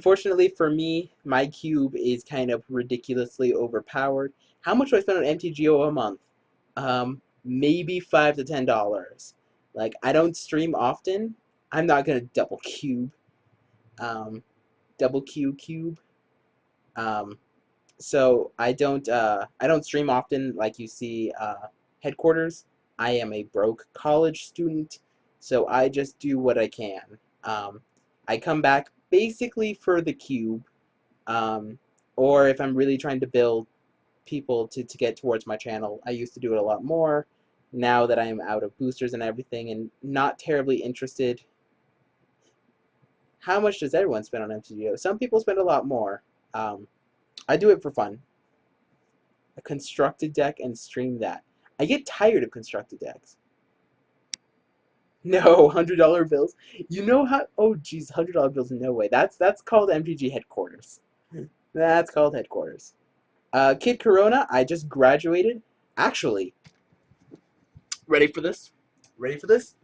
Unfortunately for me, my cube is kind of ridiculously overpowered. How much do I spend on MTGO a month? Maybe $5 to $10. Like, I don't stream often. I'm not gonna double cube. Um, double cube. Um, so I don't stream often like you see headquarters. I am a broke college student, so I just do what I can. Um, I come back basically for the cube, um, or if I'm really trying to build people to get towards my channel. I used to do it a lot more. Now that I am out of boosters and everything and not terribly interested, how much does everyone spend on MTGO? Some people spend a lot more. Um, I do it for fun. A constructed deck and stream that. I get tired of constructed decks. No, $100 bills. You know how? Oh, geez, $100 bills. No way. That's called MTG headquarters. That's called headquarters. Kid Corona. I just graduated. Actually, ready for this? Ready for this?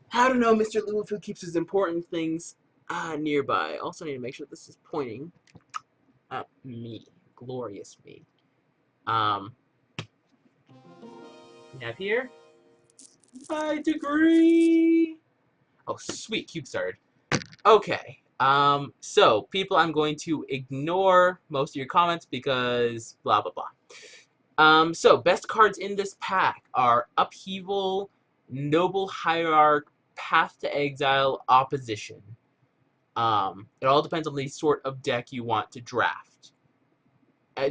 How to know Mr. Mrlubufu keeps his important things nearby. Also need to make sure this is pointing at me. Glorious me. Um, we have here my degree. Oh, sweet, cube started. Okay. So people, I'm going to ignore most of your comments because blah blah blah. So best cards in this pack are Upheaval, Noble Hierarch, Path to Exile, Opposition. It all depends on the sort of deck you want to draft.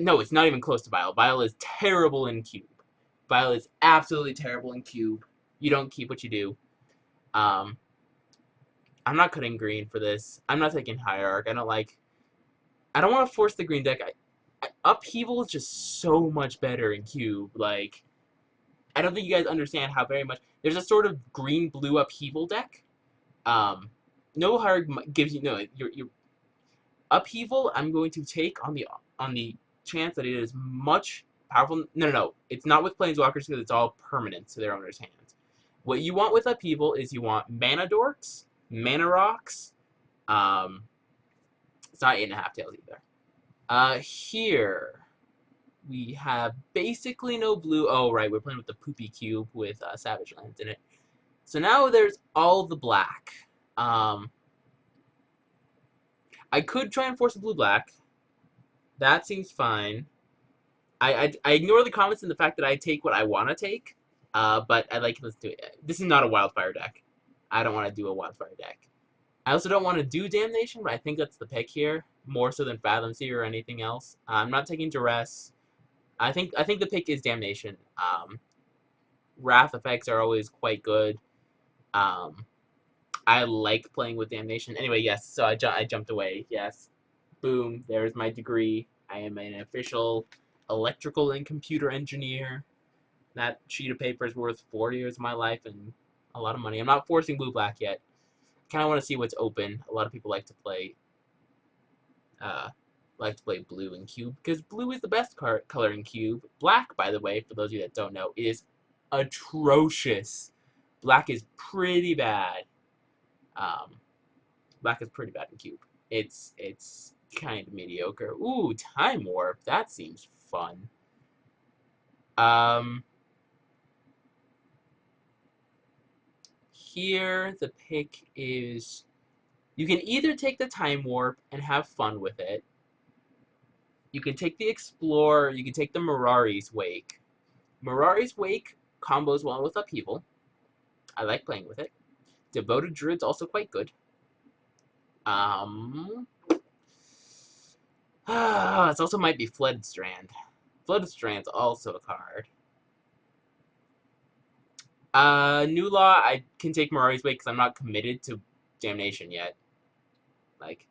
No, it's not even close to Bile. Bile is terrible in Cube. Bile is absolutely terrible in Cube. You don't keep what you do. Um, I'm not cutting green for this. I'm not taking Hierarch. I don't want to force the green deck. Upheaval is just so much better in Cube. Like, I don't think you guys understand how very much. There's a sort of green-blue Upheaval deck. No Hierarch gives you no. Your Upheaval, I'm going to take on the chance that it is much powerful. No. It's not with Planeswalkers because it's all permanent to their owner's hands. What you want with Upheaval is you want Mana Dorks, Mana Rocks. It's not 8.5 tails either. Here we have basically no blue. Oh, right, we're playing with the Poopy Cube with Savage Lands in it. So now there's all the black. I could try and force a blue-black. That seems fine. I ignore the comments and the fact that I take what I want to take, but let's do it. This is not a Wildfire deck. I don't want to do a Wildfire deck. I also don't want to do Damnation, but I think that's the pick here, more so than Fathom Seer or anything else. I'm not taking Duress. I think the pick is Damnation. Wrath effects are always quite good. I like playing with Damnation. Anyway, yes, so I jumped away. Yes. Boom, there's my degree. I am an official electrical and computer engineer. That sheet of paper is worth 4 years of my life and a lot of money. I'm not forcing blue-black yet. Kind of want to see what's open. A lot of people like to play blue in Cube because blue is the best color in Cube. Black, by the way, for those of you that don't know, is atrocious. Black is pretty bad. Um, Black is pretty bad in Cube. It's kind of mediocre. Ooh, Time Warp. That seems fun. Here the pick is you can either take the Time Warp and have fun with it. You can take the Explorer, you can take the Mirari's Wake. Mirari's Wake combos well with Upheaval. I like playing with it. Devoted Druid's also quite good. It also might be Flooded Strand. Flooded Strand's also a card. New Law, I can take Mirari's Wake because I'm not committed to Damnation yet. Like,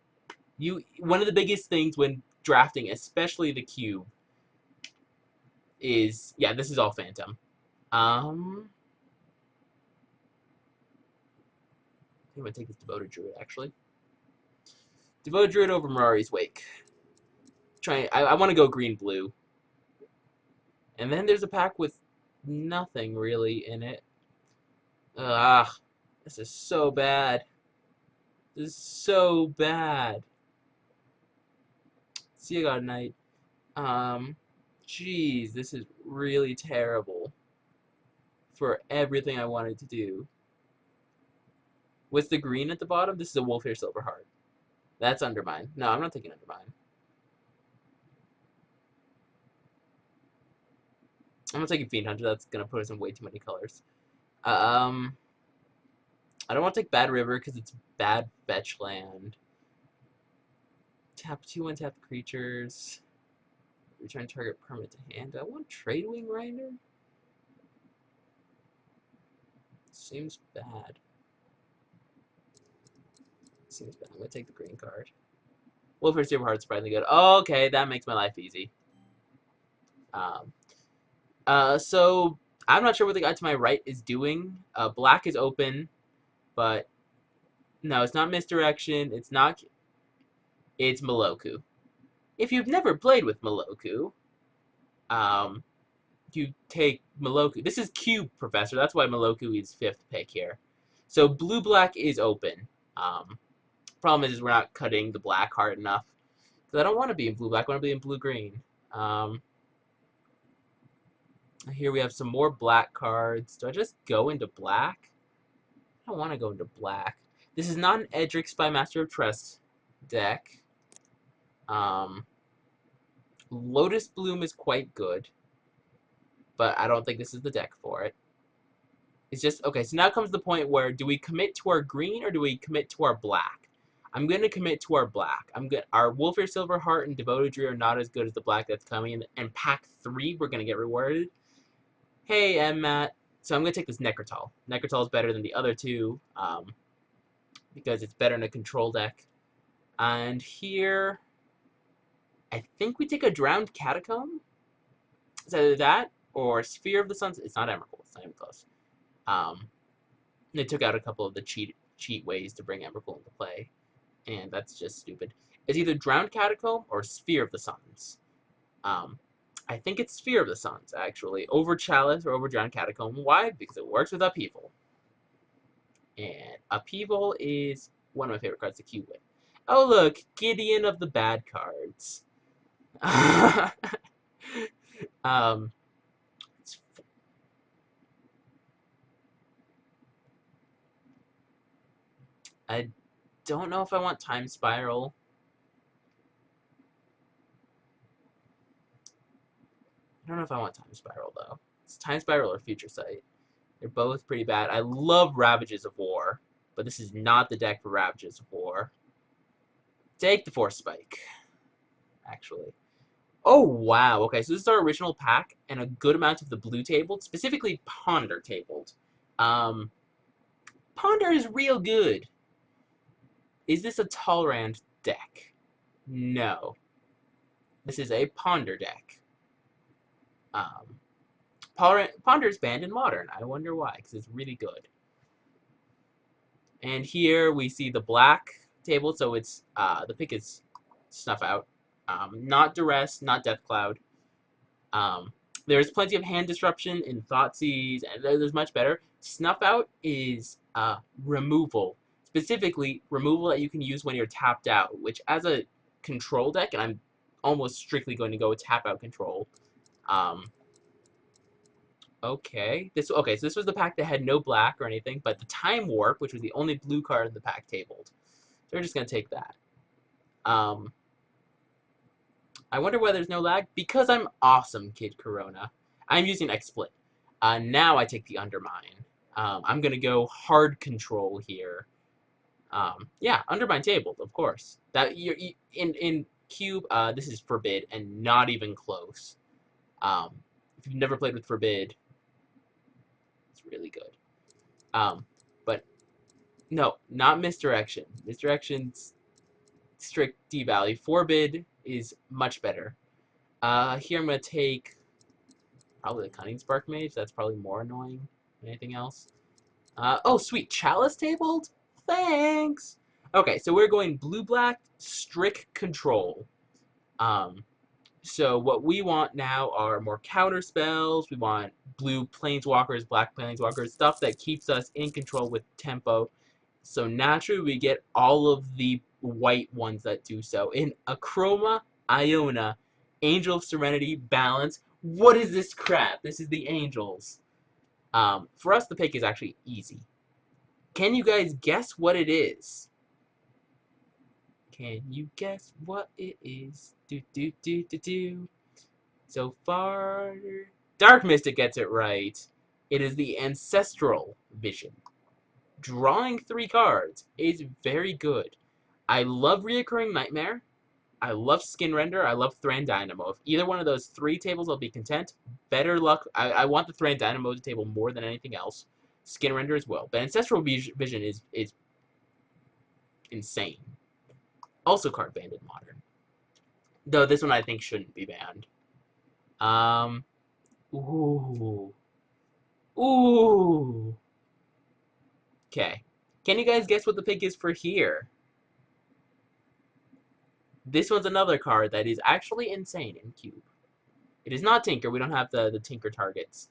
one of the biggest things when drafting, especially the Cube, is, yeah, this is all Phantom. I think I'm going to take this Devoted Druid, actually. Devoted Druid over Mirari's Wake. I want to go green-blue. And then there's a pack with nothing really in it. Ugh, this is so bad. This is so bad. See you, God Knight. Um, Jeez, this is really terrible for everything I wanted to do. What's the green at the bottom? This is a Wolf Hair Silver Heart. That's Undermine. No, I'm not taking Undermine. I'm not taking Fiend Hunter. That's gonna put us in way too many colors. Um, I don't want to take Bad River because it's bad fetch land. Tap 2 untap creatures. Return target permanent to hand. I want Trade Wing Rider. Seems bad. Seems bad. I'm gonna take the green card. Wolford Super Heart's surprisingly good. Oh, okay, that makes my life easy. Um, so I'm not sure what the guy to my right is doing. Black is open, but no, it's not Misdirection. It's not. It's Mrlubufu. If you've never played with Mrlubufu, um, you take Mrlubufu. This is Cube Professor. That's why Mrlubufu is 5th pick here. So blue-black is open. Problem is we're not cutting the black hard enough. Because I don't want to be in blue-black. I want to be in blue-green. Here we have some more black cards. Do I just go into black? I don't want to go into black. This is not an Edric by Master of Trust deck. Lotus Bloom is quite good, but I don't think this is the deck for it. It's just, okay, so now comes the point where do we commit to our green or do we commit to our black? I'm going to commit to our black. Our Wolfir Silverheart and Devoted Dream are not as good as the black that's coming, and pack 3 we're going to get rewarded. Hey, I'm Matt. So I'm going to take this Necrotal. Necrotal is better than the other two because it's better in a control deck. And here, I think we take a Drowned Catacomb. It's either that or Sphere of the Suns. It's not Emrakul. It's not even close. They took out a couple of the cheat ways to bring Emrakul into play, and that's just stupid. It's either Drowned Catacomb or Sphere of the Suns. I think it's Sphere of the Suns, actually, over Chalice or over Drowned Catacomb. Why? Because it works with Upheaval. And Upheaval is one of my favorite cards to queue with. Oh, look, Gideon of the bad cards. um, I don't know if I want Time Spiral. I don't know if I want Time Spiral, though. It's Time Spiral or Future Sight. They're both pretty bad. I love Ravages of War, but this is not the deck for Ravages of War. Take the Force Spike, actually. Oh, wow. Okay, so this is our original pack, and a good amount of the blue tabled, specifically Ponder tabled. Ponder is real good. Is this a Talrand deck? No. This is a Ponder deck. Ponder is banned in Modern. I wonder why, because it's really good. And here we see the black table, so it's the pick is Snuff Out. Not Duress, not Death Cloud. There's plenty of hand disruption in Thoughtseize, and there's much better. Snuff Out is removal. Specifically, removal that you can use when you're tapped out, which as a control deck, and I'm almost strictly going to go with tap out control. Okay, so this was the pack that had no black or anything, but the Time Warp, which was the only blue card in the pack, tabled. So we're just gonna take that. I wonder why there's no lag. Because I'm awesome, Kid Corona. I'm using XSplit. Now I take the Undermine. I'm gonna go hard control here. Yeah, Undermine tabled, of course. That in Cube, this is Forbid and not even close. If you've never played with Forbid, it's really good. But no, not Misdirection. Misdirection's strict devalue. Forbid is much better. Here I'm going to take probably the Cunning Spark Mage. That's probably more annoying than anything else. Oh, sweet. Chalice tabled? Thanks! Okay, so we're going blue-black, strict control. So what we want now are more counter spells. We want blue planeswalkers, black planeswalkers, stuff that keeps us in control with tempo. So naturally we get all of the white ones that do so. In Achroma, Iona, Angel of Serenity, Balance. What is this crap? This is the Angels. For us, the pick is actually easy. Can you guys guess what it is? Can you guess what it is? Do do do do do. So far, Dark Mystic gets it right. It is the Ancestral Vision. Drawing 3 cards is very good. I love Reoccurring Nightmare. I love Skin Render. I love Thran Dynamo. If either one of those 3 tables, I'll be content. Better luck. I want the Thran Dynamo table more than anything else. Skin Render as well. But Ancestral Vision is insane. Also card banned in Modern. Though this one I think shouldn't be banned. Um, ooh. Ooh. Okay. Can you guys guess what the pick is for here? This one's another card that is actually insane in Cube. It is not Tinker. We don't have the Tinker targets.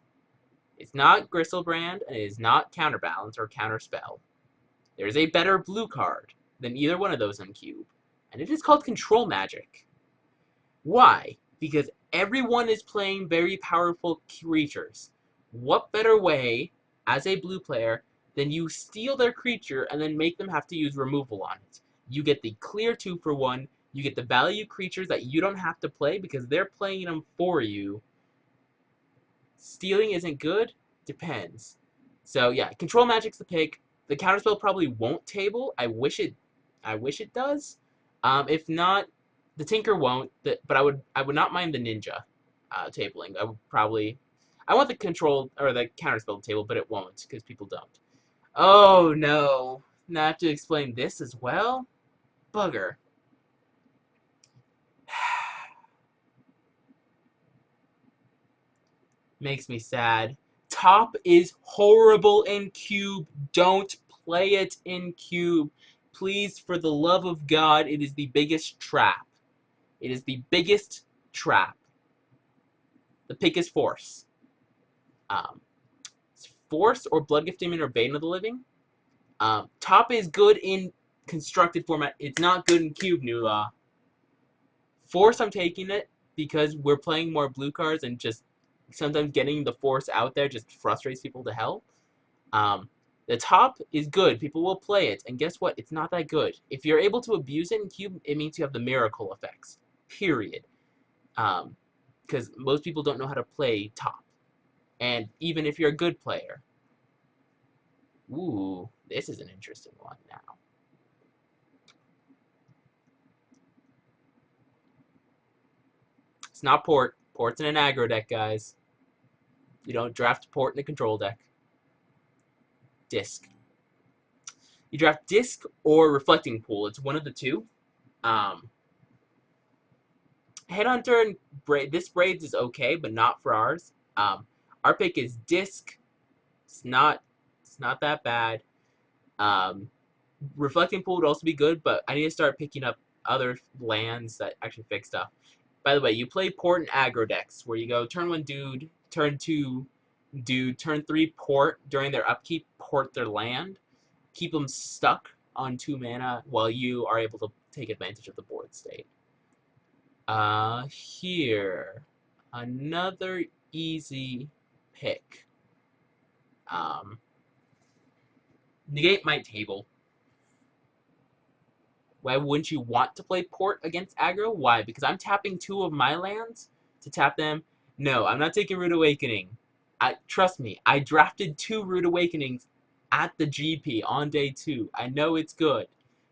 It's not Gristlebrand, and it is not Counterbalance or Counterspell. There is a better blue card than either one of those in Cube, and it is called Control Magic. Why? Because everyone is playing very powerful creatures. What better way, as a blue player, than you steal their creature and then make them have to use removal on it? You get the clear 2-for-1, you get the value creatures that you don't have to play because they're playing them for you. Stealing isn't good? Depends. So yeah, Control Magic's the pick. The Counterspell probably won't table. I wish it does. If not, the Tinker won't. But I would not mind the Ninja tabling. I want the Control or the Counterspell table, but it won't because people don't. Oh no! Now I have to explain this as well. Bugger. Makes me sad. Top is horrible in Cube. Don't play it in Cube. Please, for the love of God, it is the biggest trap. It is the biggest trap. The pick is Force. Um, Force or Bloodgift Demon or Bane of the Living. Top is good in constructed format. It's not good in Cube, New Law. Force, I'm taking it because we're playing more blue cards and just sometimes getting the Force out there just frustrates people to hell. The top is good. People will play it. And guess what? It's not that good. If you're able to abuse it in Cube, it means you have the miracle effects. Period. Because most people don't know how to play top. And even if you're a good player. Ooh, this is an interesting one now. It's not Port. Port's in an aggro deck, guys. You don't draft Port in a control deck. Disc. You draft Disc or Reflecting Pool. It's one of the two. Headhunter and this Braids is okay, but not for ours. Our pick is Disc. It's not that bad. Reflecting Pool would also be good, but I need to start picking up other lands that actually fix stuff. By the way, you play Port and aggro decks, where you go turn 1 dude, turn 2 dude, turn 3 Port. During their upkeep, Port their land. Keep them stuck on 2 mana while you are able to take advantage of the board state. Here. Another easy pick. Negate my table. Why wouldn't you want to play Port against aggro? Why? Because I'm tapping 2 of my lands to tap them? No, I'm not taking Rude Awakening. Trust me, I drafted 2 Rude Awakenings at the GP on day 2. I know it's good.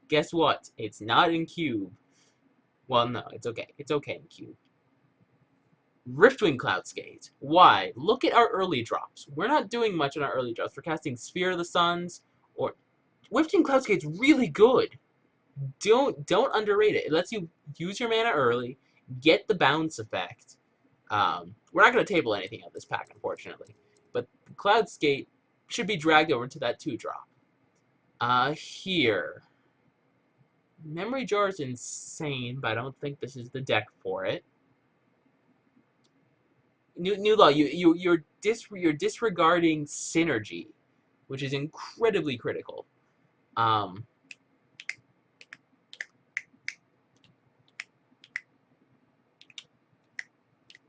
Guess what? It's not in Cube. Well, no, it's okay. It's okay in Cube. Riftwing Cloudskate. Why? Look at our early drops. We're not doing much on our early drops. We're casting Sphere of the Suns, or Riftwing Cloudskate's really good. Don't underrate it. It lets you use your mana early, get the bounce effect. We're not going to table anything out of this pack, unfortunately. But Cloudskate should be dragged over to that 2-drop. Here. Memory Jar is insane, but I don't think this is the deck for it. New Law, you're disregarding synergy, which is incredibly critical. Um,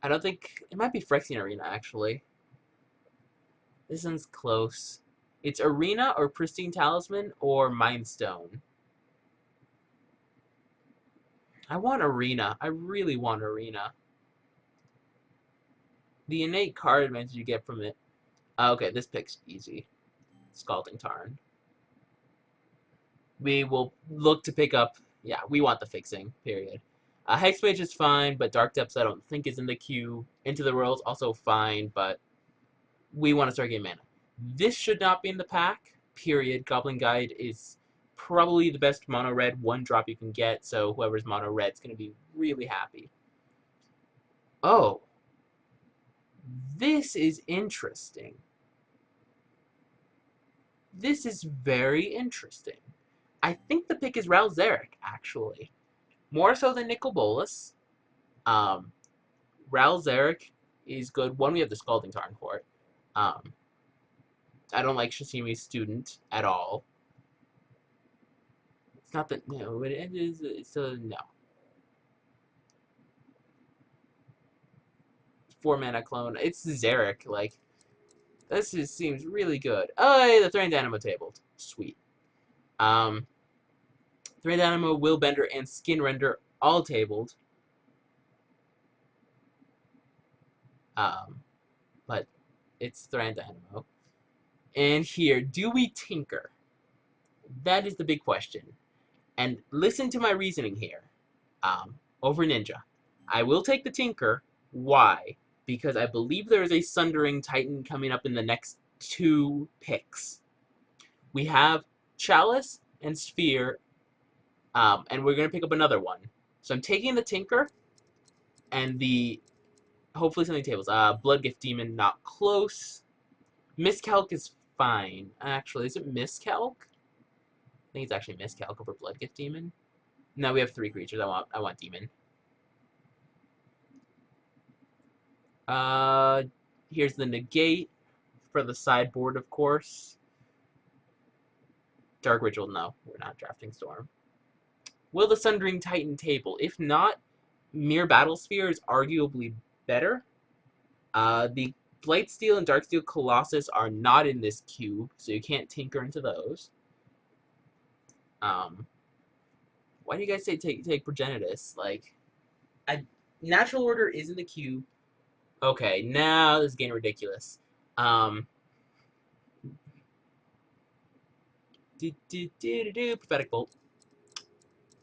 I don't think it might be Phyrexian Arena actually. This one's close. It's Arena or Pristine Talisman or Mind Stone. I want Arena. I really want Arena. The innate card advantage you get from it. Okay, this pick's easy. Scalding Tarn. We will look to pick up. Yeah, we want the fixing. Period. Hexmage is fine, but Dark Depths I don't think is in the queue. Into the World's also fine, but we want to start getting mana. This should not be in the pack. Period. Goblin Guide is probably the best mono red one drop you can get, so whoever's mono red is going to be really happy. Oh, this is interesting. This is very interesting. I think the pick is Ral Zarek, actually. More so than Nicol Bolas. Um, Ral Zarek is good. One, we have the Scalding Tarn for it. I don't like Shasimi's student at all. It's not that, no, it is, it's a, no. 4-mana clone. It's Zarek, like, this just seems really good. Oh, the Threatened Anima tabled. Sweet. Threatened Anima, Willbender, and Skin Render all tabled. But it's Threatened Anima. And here, do we tinker? That is the big question. And listen to my reasoning here. Over Ninja. I will take the Tinker. Why? Because I believe there is a Sundering Titan coming up in the next 2 picks. We have Chalice and Sphere, and we're going to pick up another one. So I'm taking the Tinker and the, hopefully something tables. Bloodgift Demon, not close. Miscalc is fine. Actually, is it Miscalc? I think it's actually Miscalc over Bloodgift Demon. No, we have 3 creatures. I want Demon. Here's the negate for the sideboard, of course. Dark Ritual, no, we're not drafting Storm. Will the Sundering Titan table? If not, Mere Battlesphere is arguably better. The Blightsteel and Darksteel Colossus are not in this cube, so you can't tinker into those. Why do you guys say take Progenitus? Like, Natural Order is in the cube. Okay, now this is getting ridiculous. Prophetic Bolt.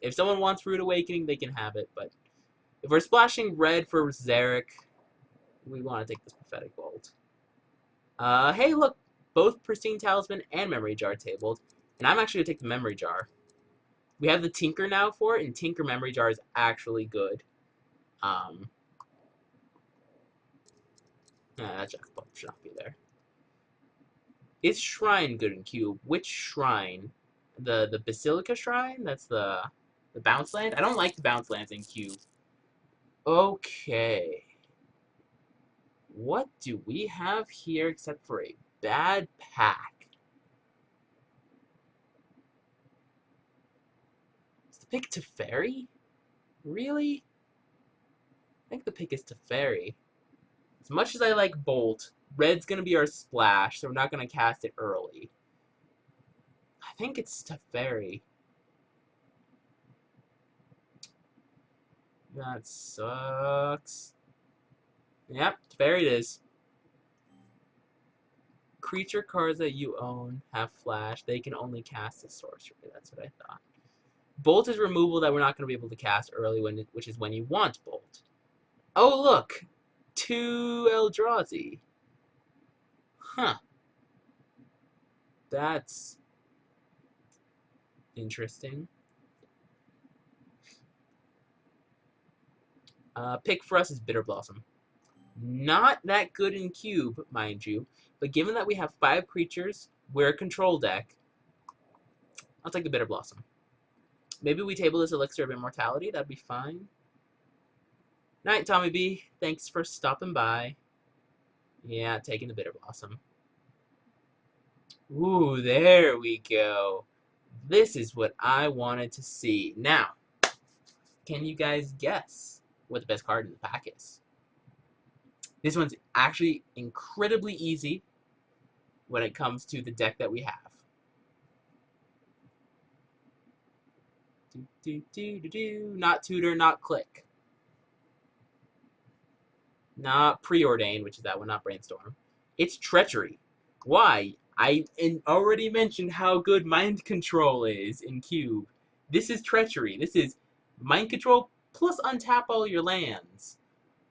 If someone wants Rude Awakening, they can have it, but if we're splashing red for Zarek, we want to take this Prophetic Bolt. Hey, look, both Pristine Talisman and Memory Jar tabled, and I'm actually going to take the Memory Jar. We have the Tinker now for it, and Tinker Memory Jar is actually good. That Jackpot should not be there. Is Shrine good in Cube? Which Shrine? The Basilica Shrine? That's the bounce land? I don't like the bounce lands in Cube. Okay. What do we have here except for a bad pack? Is the pick Teferi? Really? I think the pick is Teferi. As much as I like Bolt, red's going to be our splash, so we're not going to cast it early. I think it's Teferi. That sucks. Yep, Teferi it is. Creature cards that you own have flash. They can only cast a sorcery. That's what I thought. Bolt is removal that we're not going to be able to cast early, which is when you want Bolt. Oh, look! 2 Eldrazi. Huh. That's interesting. Pick for us is Bitter Blossom. Not that good in Cube, mind you, but given that we have 5 creatures, we're a control deck, I'll take the Bitter Blossom. Maybe we table this Elixir of Immortality, that'd be fine. Night, Tommy B. Thanks for stopping by. Yeah, taking the Bitter Blossom. Ooh, there we go. This is what I wanted to see. Now, can you guys guess what the best card in the pack is? This one's actually incredibly easy when it comes to the deck that we have. Not tutor, not click. Not preordained, which is that one, not brainstorm. It's treachery. Why? I already mentioned how good mind control is in Cube. This is treachery. This is mind control plus untap all your lands.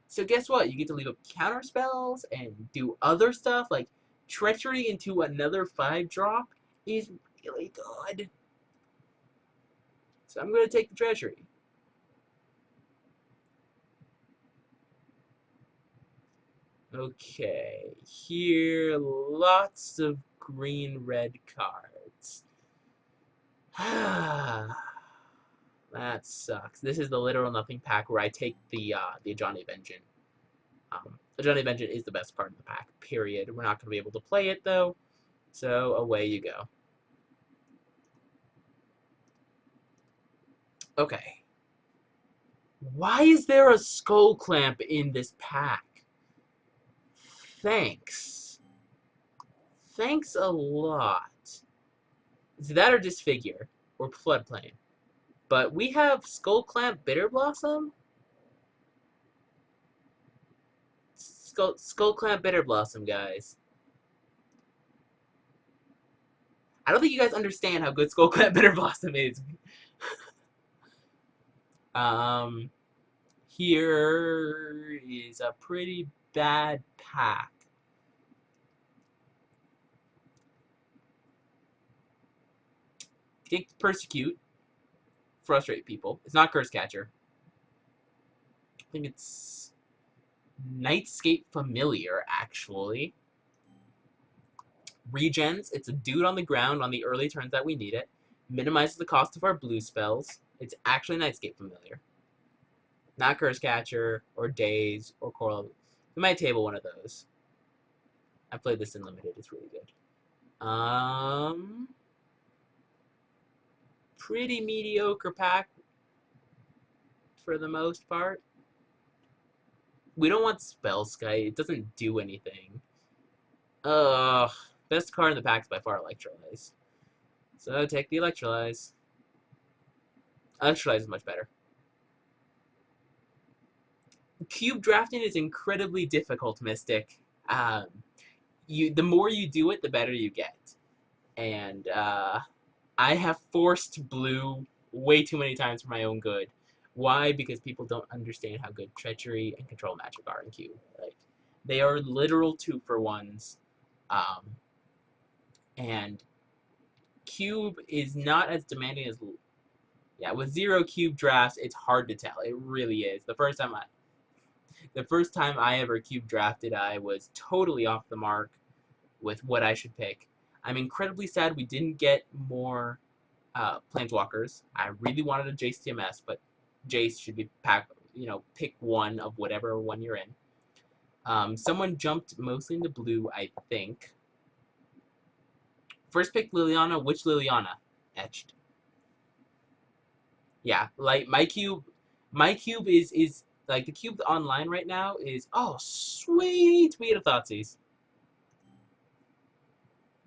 So guess what? You get to leave up counter spells and do other stuff like treachery into another 5-drop is really good. So I'm gonna take the treachery. Okay, here lots of green-red cards. That sucks. This is the literal nothing pack where I take the Johnny Vengeance. The Johnny Vengeance is the best card in the pack. Period. We're not gonna be able to play it though, so away you go. Okay. Why is there a skull clamp in this pack? Thanks. Thanks a lot. Is that or Disfigure? Or Floodplain? But we have Skull Clamp Bitter Blossom? Skull Clamp Bitter Blossom, guys. I don't think you guys understand how good Skull Clamp Bitter Blossom is. um, here is a pretty bad pack. Take Persecute. Frustrate people. It's not Curse Catcher. I think it's Nightscape Familiar, actually. Regens. It's a dude on the ground on the early turns that we need it. Minimizes the cost of our blue spells. It's actually Nightscape Familiar. Not Curse Catcher, or Daze, or Coral. We might table one of those. I played this in Limited. It's really good. Pretty mediocre pack for the most part. We don't want Spellskite. It doesn't do anything. Ugh. Best card in the pack is by far Electrolyze. So take the Electrolyze. Electrolyze is much better. Cube drafting is incredibly difficult, Mystic. Um, the more you do it, the better you get. And I have forced blue way too many times for my own good. Why? Because people don't understand how good treachery and control magic are in Cube. Like, they are literal 2-for-1s. And Cube is not as demanding as, yeah, with 0 Cube drafts, it's hard to tell. It really is. The first time I ever Cube drafted, I was totally off the mark with what I should pick. I'm incredibly sad we didn't get more Planeswalkers. I really wanted a Jace TMS, but Jace should be pick one of whatever one you're in. Someone jumped mostly into blue, I think. First pick Liliana. Which Liliana? Etched. Yeah, like my cube is like the cube online right now is, oh sweet. We get a Thoughtseize.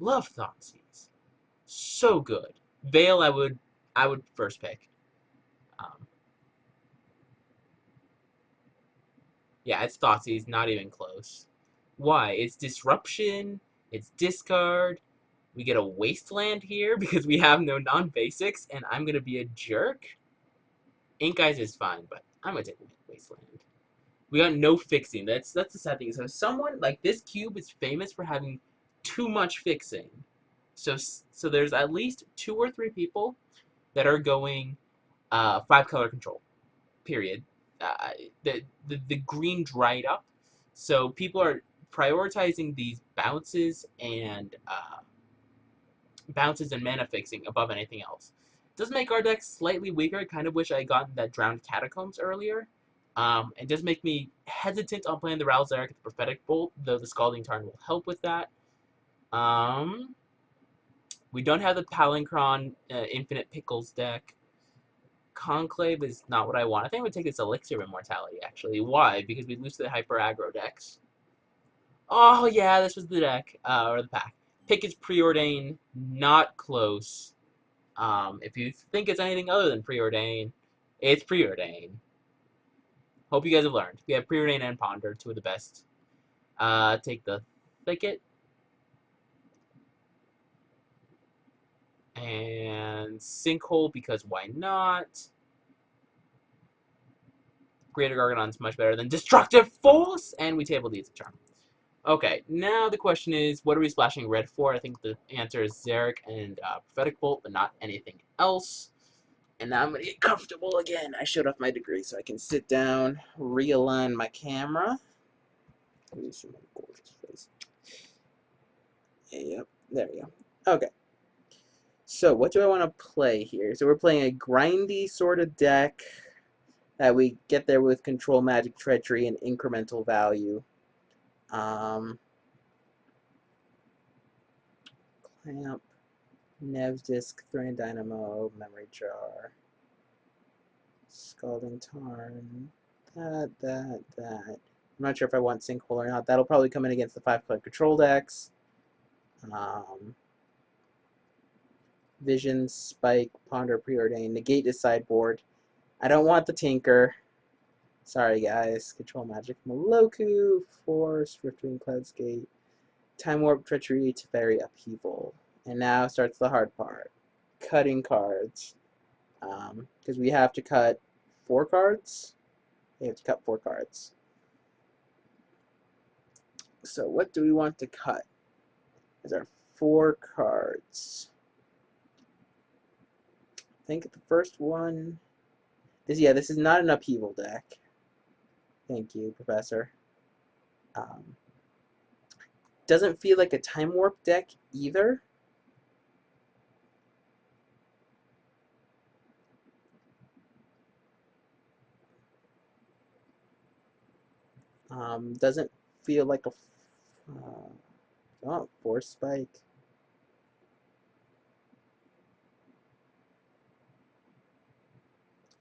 Love Thoughtseize. So good. Veil I would first pick. Um, yeah, it's Thoughtseize, not even close. Why? It's disruption, it's discard. We get a wasteland here because we have no non-basics, and I'm gonna be a jerk. Ink Eyes is fine, but I'm gonna take wasteland. We got no fixing. That's the sad thing. So someone like this cube is famous for having too much fixing. So there's at least 2 or 3 people that are going 5-color control. Period. Uh, the green dried up, so people are prioritizing these bounces and mana fixing above anything else. It does make our deck slightly weaker. I kind of wish I had gotten that Drowned Catacombs earlier. It does make me hesitant on playing the Ralzaric at the Prophetic Bolt, though the Scalding Tarn will help with that. We don't have the Palinchron Infinite Pickles deck. Conclave is not what I want. I think I would take this Elixir of Immortality, actually. Why? Because we lose to the Hyper Aggro decks. Oh, yeah, this was the deck, or the pack. Pick is Preordain, not close. If you think it's anything other than Preordain, it's Preordain. Hope you guys have learned. We have Preordain and Ponder, two of the best. Take the Thicket. And Sinkhole, because why not? Greater Gargadon's much better than Destructive Force! And we table these charm. Okay, now the question is, what are we splashing red for? I think the answer is Zarek and Prophetic Bolt, but not anything else. And now I'm going to get comfortable again. I showed off my degree so I can sit down, realign my camera. Let me see my gorgeous face. Yep, there we go. Okay. So what do I want to play here? So we're playing a grindy sort of deck that we get there with Control, Magic, Treachery, and incremental value. Clamp, Nev's Disc, Thran Dynamo, Memory Jar, Scalding Tarn, that. I'm not sure if I want Sinkhole or not. That'll probably come in against the 5-color control decks. Vision, Spike, Ponder, Preordain, Negate is sideboard. I don't want the Tinker. Sorry, guys. Control Magic, Mrlubufu, Force, Riftwing, Cloudscape, Time Warp, Treachery, Teferi, Upheaval. And now starts the hard part. Cutting cards. Because we have to cut 4 cards. We have to cut 4 cards. So what do we want to cut? These are 4 cards. I think the first one... this is not an Upheaval deck. Thank you, Professor. Doesn't feel like a Time Warp deck either. Doesn't feel like a Force Spike.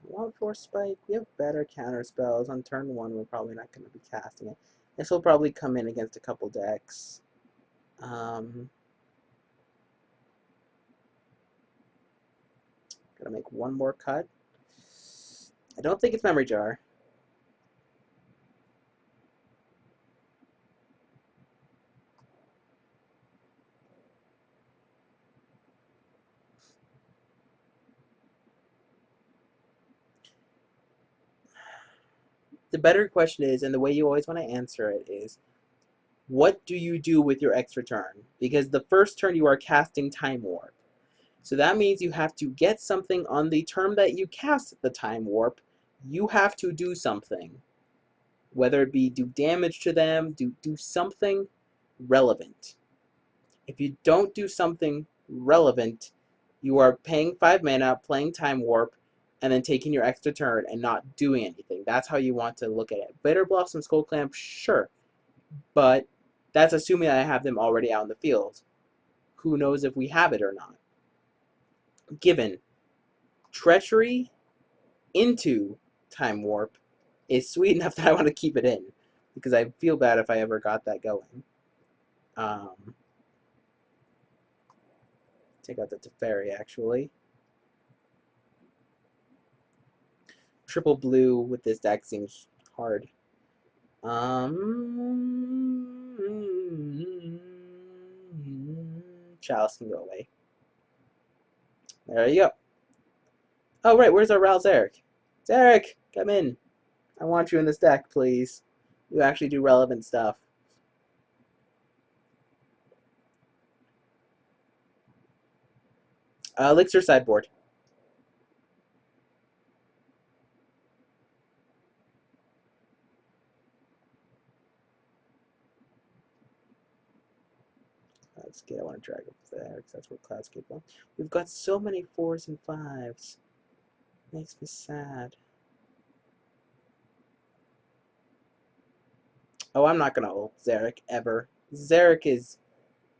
I want Force Spike. We have better counter spells. On turn 1, we're probably not going to be casting it. This will probably come in against a couple decks. Gonna make one more cut. I don't think it's Memory Jar. The better question is, and the way you always want to answer it is, what do you do with your extra turn? Because the first turn you are casting Time Warp. So that means you have to get something on the turn that you cast the Time Warp. You have to do something. Whether it be do damage to them, do something relevant. If you don't do something relevant, you are paying 5 mana, playing Time Warp, and then taking your extra turn and not doing anything. That's how you want to look at it. Bitter Blossom, Skull Clamp, sure. But that's assuming I have them already out in the field. Who knows if we have it or not. Given Treachery into Time Warp is sweet enough that I want to keep it in. Because I feel bad if I ever got that going. Take out the Teferi, actually. Triple blue with this deck seems hard. Chalice can go away. There you go. Oh, right, where's our Ral Zarek? Zarek, come in. I want you in this deck, please. You actually do relevant stuff. Elixir sideboard. Cloudscape, I want to drag up there because that's where Cloudscape goes. We've got so many 4s and 5s. Makes me sad. Oh, I'm not gonna ult Zarek ever. Zarek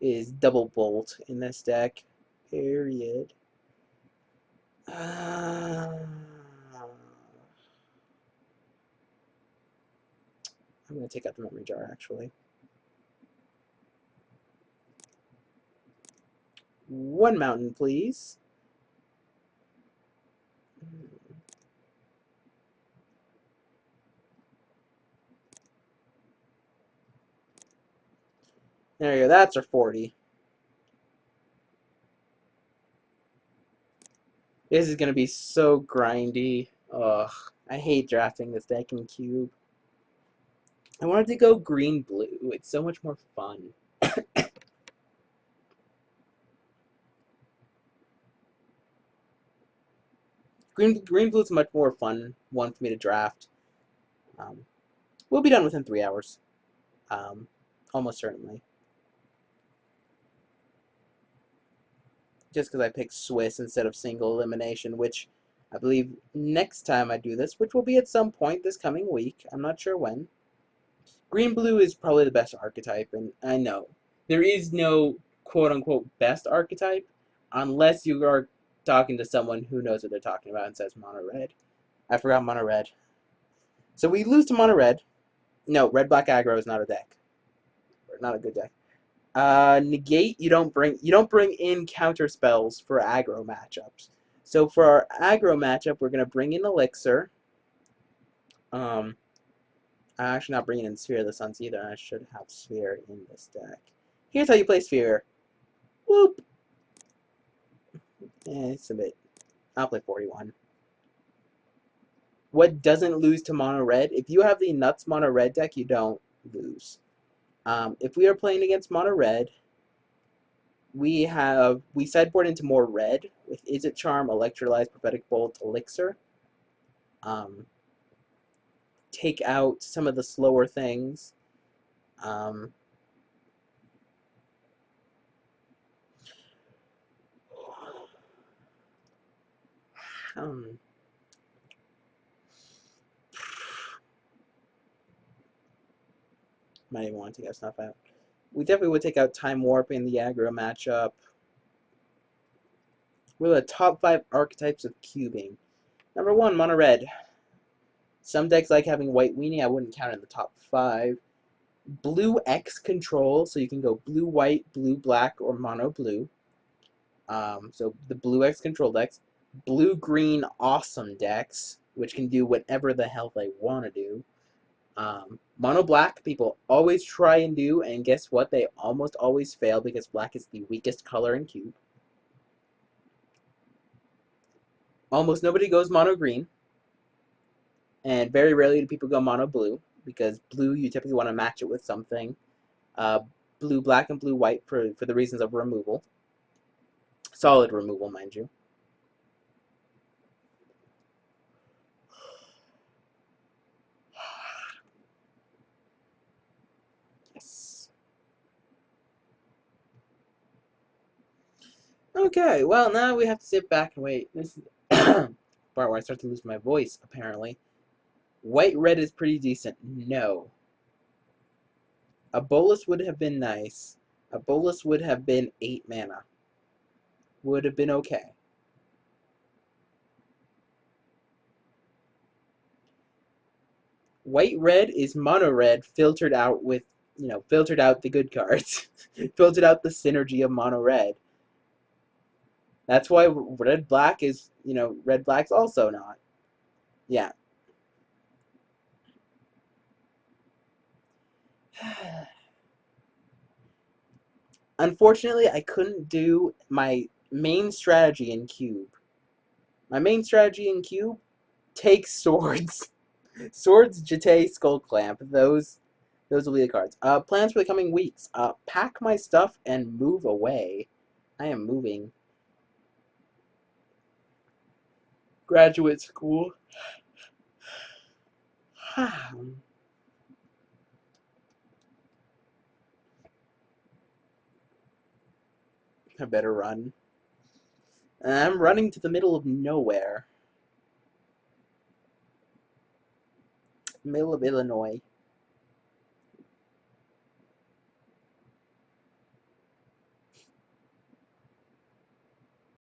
is double bolt in this deck. Period. I'm going to take out the memory jar, actually. One mountain, please. There you go. That's our 40. This is going to be so grindy. Ugh. I hate drafting this deck in Cube. I wanted to go green-blue. It's so much more fun. Green-blue is a much more fun one for me to draft. We'll be done within 3 hours. Almost certainly. Just because I picked Swiss instead of single elimination, which I believe next time I do this, which will be at some point this coming week, I'm not sure when. Green-blue is probably the best archetype, and I know there is no quote-unquote best archetype unless you are talking to someone who knows what they're talking about and says mono-red. I forgot mono-red. So we lose to mono-red. No, red-black aggro is not a deck. Not a good deck. Negate, you don't bring in counter spells for aggro matchups. So for our aggro matchup, we're gonna bring in Elixir. I'm actually not bringing in Sphere of the Suns either. I should have Sphere in this deck. Here's how you play Sphere. Whoop. It's a bit. I'll play 41. What doesn't lose to mono red? If you have the nuts mono red deck, you don't lose. If we are playing against mono red, we sideboard into more red with Izzet Charm, Electrolyze, Prophetic Bolt, Elixir. Take out some of the slower things. Um, um, might even want to take out Snuff out. We definitely would take out Time Warp in the aggro matchup. We're the top 5 archetypes of cubing. Number 1, mono red. Some decks like having white weenie. I wouldn't count in the top 5. Blue X control, so you can go blue white, blue black, or mono blue. So the blue X control decks. Blue green awesome decks, which can do whatever the hell they want to do. Mono black people always try and do, and guess what? They almost always fail because black is the weakest color in Cube. Almost nobody goes mono green, and very rarely do people go mono blue because blue you typically want to match it with something. Blue black and blue white for the reasons of removal. Solid removal, mind you. Yes. Okay, well, now we have to sit back and wait. This is the part where I start to lose my voice, apparently. White-red is pretty decent. No. A bolus would have been nice. A bolus would have been 8 mana. Would have been okay. White-red is mono-red filtered out with, filtered out the good cards. Filtered out the synergy of mono-red. That's why red-black is, red-black's also not. Yeah. Unfortunately, I couldn't do my main strategy in Cube. My main strategy in Cube, take swords. Swords, Jete, Skull Clamp. Those will be the cards. Plans for the coming weeks. Pack my stuff and move away. I am moving. Graduate school. I better run. I'm running to the middle of nowhere. Middle of Illinois.